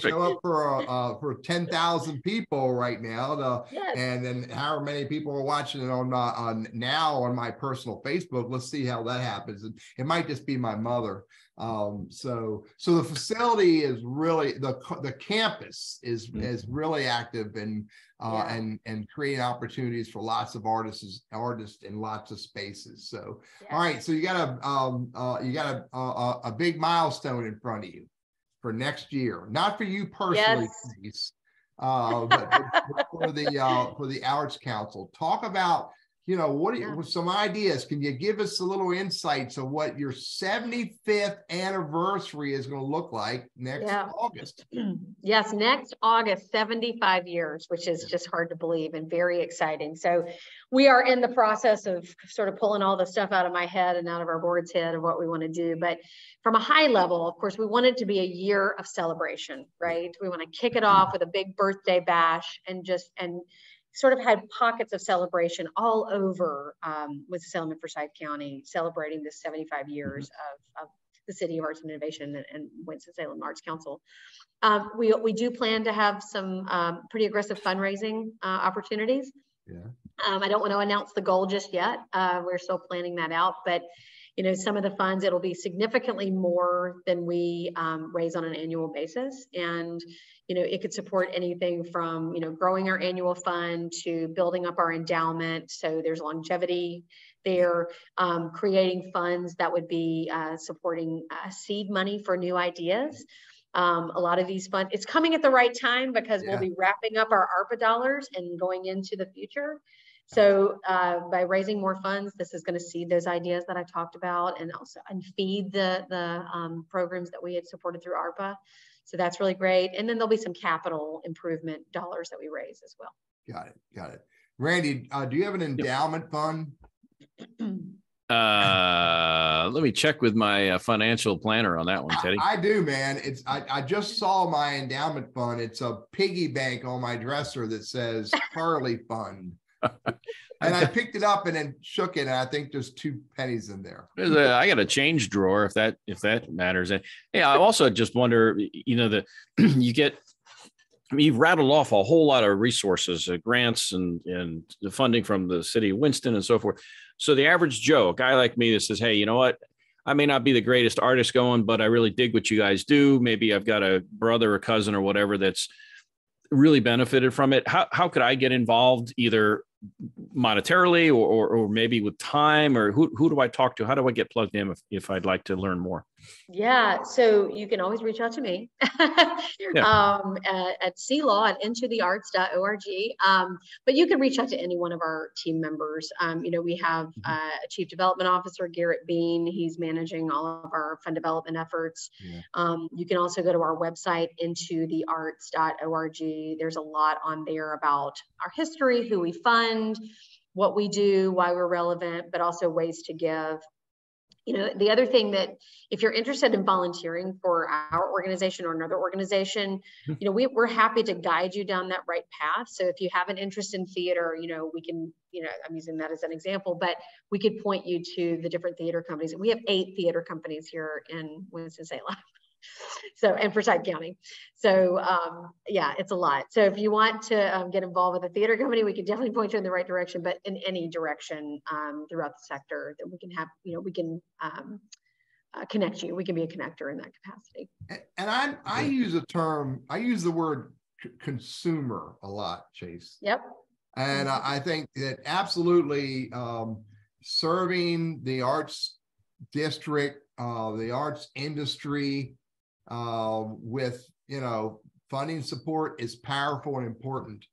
Show up for 10,000 people right now, and then however many people are watching it on now on my personal Facebook. Let's see how that happens. And it might just be my mother. So the facility is really the campus is really active and creating opportunities for lots of artists in lots of spaces. So all right, so you got a big milestone in front of you for next year, not for you personally, please, but for the Arts Council. Talk about you know, what some ideas? Can you give us a little insights of what your 75th anniversary is going to look like next August? Yes, next August, 75 years, which is just hard to believe and very exciting. So we are in the process of sort of pulling all the stuff out of my head and out of our board's head of what we want to do. But from a high level, of course, we want it to be a year of celebration, right? We want to kick it off with a big birthday bash and sort of had pockets of celebration all over Winston-Salem and Forsyth County, celebrating this 75 years of the City of Arts and Innovation and Winston-Salem Arts Council. We do plan to have some pretty aggressive fundraising opportunities. I don't want to announce the goal just yet. We're still planning that out, but you know, some of the funds, it'll be significantly more than we raise on an annual basis. And, you know, it could support anything from, you know, growing our annual fund to building up our endowment. So there's longevity there, creating funds that would be supporting seed money for new ideas. A lot of these funds, it's coming at the right time because we'll be wrapping up our ARPA dollars and going into the future. So by raising more funds, this is going to seed those ideas that I talked about and feed the programs that we had supported through ARPA. So that's really great. And then there'll be some capital improvement dollars that we raise as well. Got it. Randy, do you have an endowment fund? Let me check with my financial planner on that one, Teddy. I do, man. I just saw my endowment fund. It's a piggy bank on my dresser that says Harley Fund. And I picked it up and then shook it, and I think there's 2 pennies in there. I got a change drawer if that matters. And yeah, I also just wonder, you know, you've rattled off a whole lot of resources, grants and the funding from the city of Winston and so forth. So the average Joe, a guy like me that says, hey, you know what? I may not be the greatest artist going, but I really dig what you guys do. Maybe I've got a brother or cousin or whatever that's really benefited from it. How could I get involved, either monetarily or maybe with time, or who do I talk to? How do I get plugged in if I'd like to learn more? Yeah, so you can always reach out to me at claw at intothearts.org. But you can reach out to any one of our team members. You know, we have a Chief Development Officer, Garrett Bean. He's managing all of our fund development efforts. You can also go to our website, intothearts.org. There's a lot on there about our history, who we fund, what we do, why we're relevant, but also ways to give. You know, the other thing that if you're interested in volunteering for our organization or another organization, you know, we're happy to guide you down that right path. So if you have an interest in theater, you know, we can, you know, I'm using that as an example, but we could point you to the different theater companies. We have 8 theater companies here in Winston-Salem. So, and Forsyth County. So, yeah, it's a lot. So if you want to get involved with a theater company, we can definitely point you in the right direction, but in any direction throughout the sector that we can have, you know, we can connect you. We can be a connector in that capacity. And I use the word consumer a lot, Chase. Yep. And I think that absolutely serving the arts district, the arts industry, with, you know, funding support is powerful and important.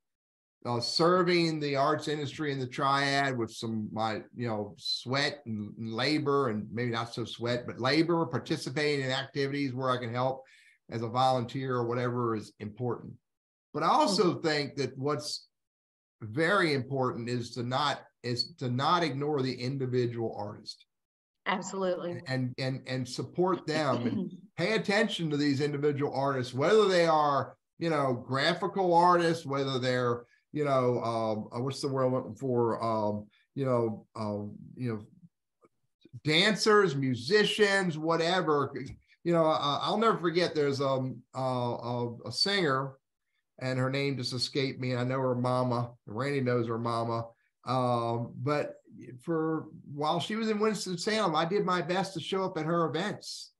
Serving the arts industry in the triad with sweat and labor, and maybe not so sweat, but labor, participating in activities where I can help as a volunteer or whatever is important. But I also think that what's very important is to not ignore the individual artist. Absolutely. And support them and pay attention to these individual artists, whether they are, you know, graphical artists, whether they're, you know, what's the word I'm looking for? Dancers, musicians, whatever. You know, I'll never forget. There's a singer, and her name just escaped me. And I know her mama. Randy knows her mama. But while she was in Winston-Salem, I did my best to show up at her events.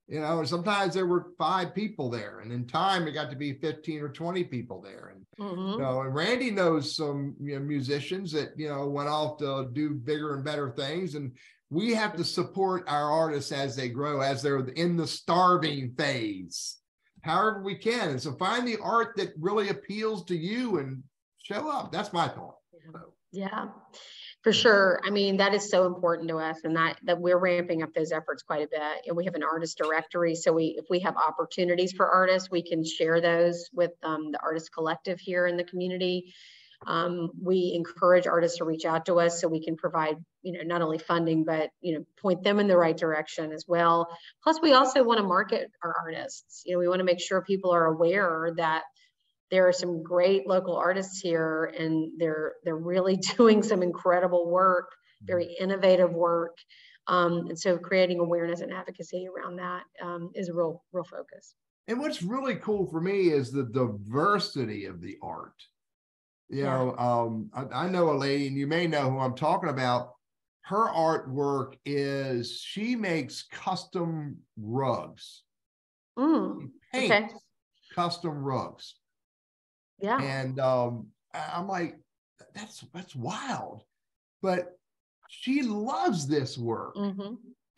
You know, and sometimes there were 5 people there, and in time it got to be 15 or 20 people there. And you know, and Randy knows some, you know, musicians that, you know, went off to do bigger and better things. And we have to support our artists as they grow, as they're in the starving phase, however we can. And so find the art that really appeals to you and show up. That's my thought. Yeah. For sure. I mean, that is so important to us, and that we're ramping up those efforts quite a bit. And we have an artist directory. So if we have opportunities for artists, we can share those with the artist collective here in the community. We encourage artists to reach out to us so we can provide, not only funding, but, point them in the right direction as well. Plus, we also want to market our artists. We want to make sure people are aware that there are some great local artists here, and they're really doing some incredible work, very innovative work. And so creating awareness and advocacy around that is a real focus. And what's really cool for me is the diversity of the art. I know a lady, and you may know who I'm talking about. Her artwork is, she makes custom rugs. She paints custom rugs. Yeah. And I'm like, that's wild. But she loves this work.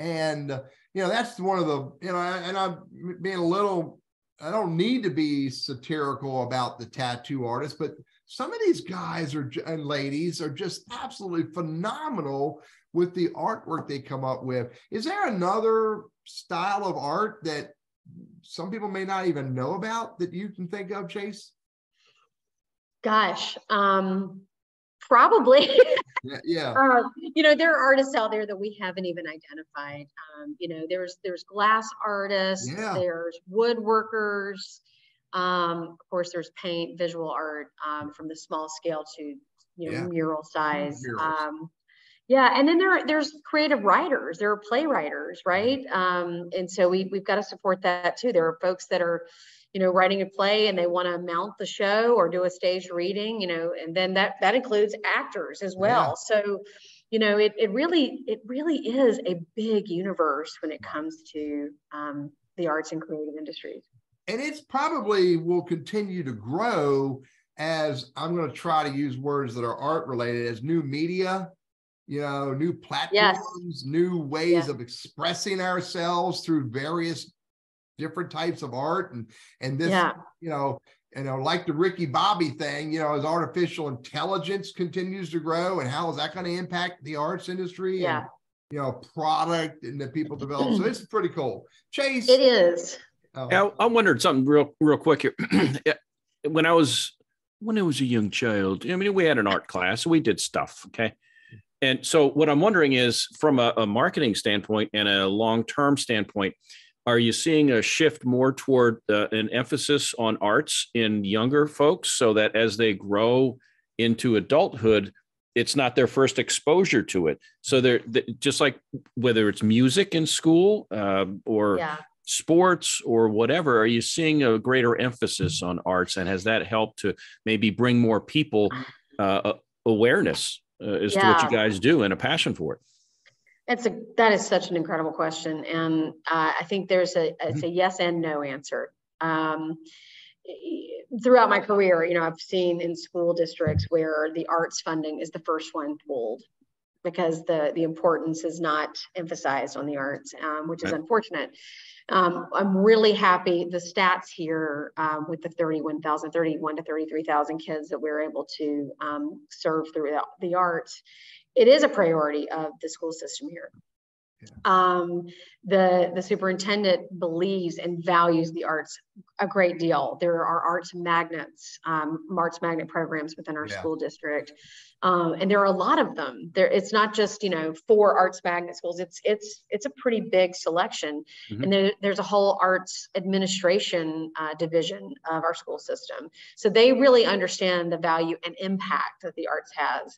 And, that's one of the, and I'm being a little, I don't need to be satirical about the tattoo artists, but some of these guys and ladies are just absolutely phenomenal with the artwork they come up with. Is there another style of art that some people may not even know about that you can think of, Chase? Gosh, probably. Yeah. There are artists out there that we haven't even identified. There's glass artists, there's woodworkers, of course, there's paint, visual art, from the small scale to mural size. And then there's creative writers, there are playwriters, right? And so we've got to support that too. There are folks that are writing a play and they want to mount the show or do a staged reading, and then that includes actors as well. So, it really is a big universe when it comes to the arts and creative industries. And it's probably will continue to grow as, I'm going to try to use words that are art related, as new media, new platforms, new ways of expressing ourselves through various different types of art, and this, like the Ricky Bobby thing, as artificial intelligence continues to grow, and how is that going to impact the arts industry and product and that people develop. So it's pretty cool. Chase, it is. I wondered something real quick here. When I was a young child, we had an art class, we did stuff, okay. And so what I'm wondering is, from a marketing standpoint and a long-term standpoint, are you seeing a shift more toward an emphasis on arts in younger folks, so that as they grow into adulthood, it's not their first exposure to it? So they're just like, whether it's music in school or sports or whatever, are you seeing a greater emphasis on arts? And has that helped to maybe bring more people awareness as to what you guys do and a passion for it? That is such an incredible question. And I think it's a yes and no answer. Throughout my career, I've seen in school districts where the arts funding is the first one pulled because the importance is not emphasized on the arts, which is unfortunate. I'm really happy. The stats here with the 31 to 33,000 kids that we're able to serve through the arts, it is a priority of the school system here. The superintendent believes and values the arts a great deal. There are arts magnets, arts magnet programs within our school district. And there are a lot of them. It's not just, 4 arts magnet schools. It's a pretty big selection. And there's a whole arts administration division of our school system. So they really understand the value and impact that the arts has.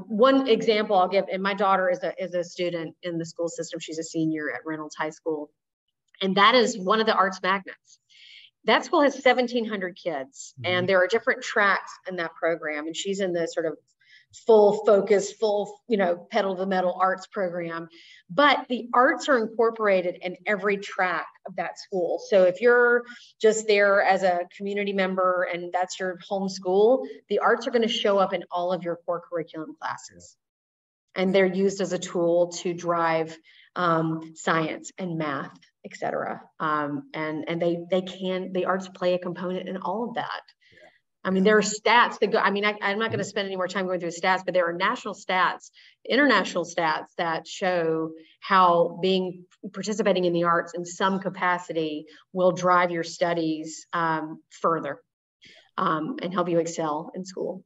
One example I'll give, and my daughter is a student in the school system. She's a senior at Reynolds High School. And that is one of the arts magnets. That school has 1,700 kids, and there are different tracks in that program. And she's in the sort of full focus, pedal to the metal arts program. But the arts are incorporated in every track of that school. So if you're just there as a community member and that's your home school, the arts are going to show up in all of your core curriculum classes. And they're used as a tool to drive science and math, et cetera. And the arts play a component in all of that. I mean, there are stats that go, I mean, I'm not going to spend any more time going through stats, but there are national stats, international stats that show how participating in the arts in some capacity will drive your studies further and help you excel in school.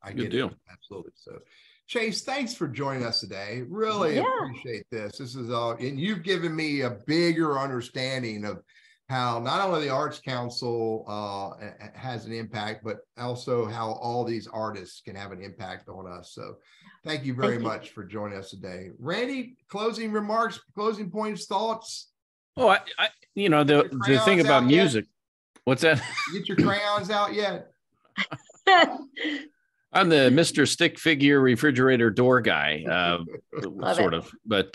I get it. Absolutely. So Chase, thanks for joining us today. Really appreciate this. This is and you've given me a bigger understanding of how not only the Arts Council has an impact, but also how all these artists can have an impact on us. So thank you very much for joining us today. Randy, closing remarks, closing points, thoughts? Oh, I you know, the thing about music. What's that? Get your crayons out yet? I'm the Mr. Stick Figure refrigerator door guy, sort of. But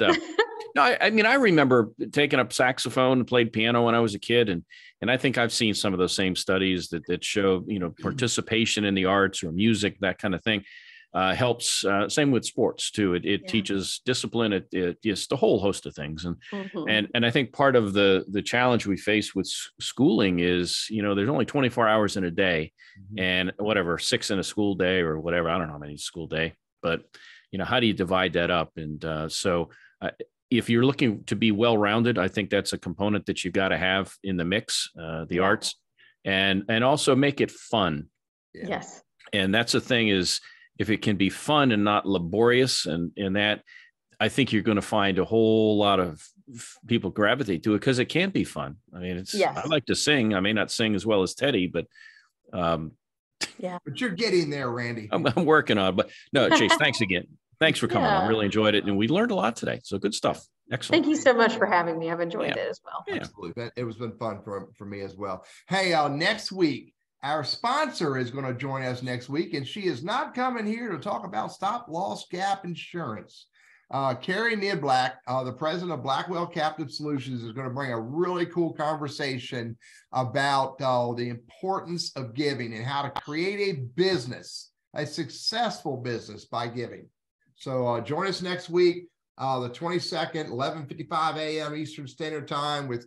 no, I mean, I remember taking up saxophone and played piano when I was a kid. And I think I've seen some of those same studies that show, you know, participation in the arts or music, that kind of thing helps. Same with sports, too. It teaches discipline. It just a whole host of things. And I think part of the challenge we face with schooling is, you know, there's only 24 hours in a day and whatever, 6 in a school day or whatever. I don't know how many school day, but, you know, how do you divide that up? And so if you're looking to be well-rounded, I think that's a component that you've got to have in the mix, the arts, and also make it fun. Yes. And that's the thing is, if it can be fun and not laborious, and that, I think you're going to find a whole lot of people gravitate to it because it can be fun. I mean, I like to sing. I may not sing as well as Teddy, but but you're getting there, Randy. I'm working on it. But no, Chase, thanks again. Thanks for coming on. Really enjoyed it. And we learned a lot today. So good stuff. Excellent. Thank you so much for having me. I've enjoyed it as well. Yeah. Absolutely. It was been fun for me as well. Hey, next week, our sponsor is going to join us next week, and she is not coming here to talk about stop loss gap insurance. Carrie Nidblack, the president of Blackwell Captive Solutions, is going to bring a really cool conversation about the importance of giving and how to create a business, a successful business by giving. So join us next week, the 22nd, 11:55 a.m. Eastern Standard Time with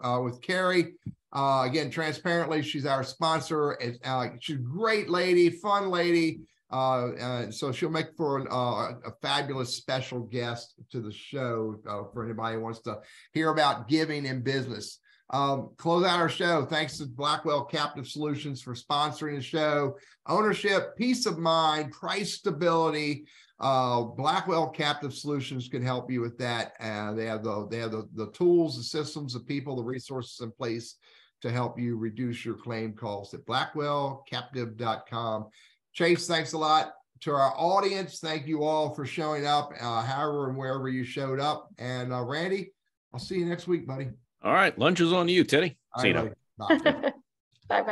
with Carrie. Again, transparently, she's our sponsor. She's a great lady, fun lady. So she'll make for a fabulous special guest to the show for anybody who wants to hear about giving in business. Close out our show. Thanks to Blackwell Captive Solutions for sponsoring the show. Ownership, peace of mind, price stability. Blackwell Captive Solutions can help you with that. They have the tools, the systems, the people, the resources in place to help you reduce your claim costs at blackwellcaptive.com. Chase, thanks a lot. To our audience, thank you all for showing up, however and wherever you showed up. And Randy, I'll see you next week, buddy. All right. Lunch is on you, Teddy. See you. Bye. Bye-bye.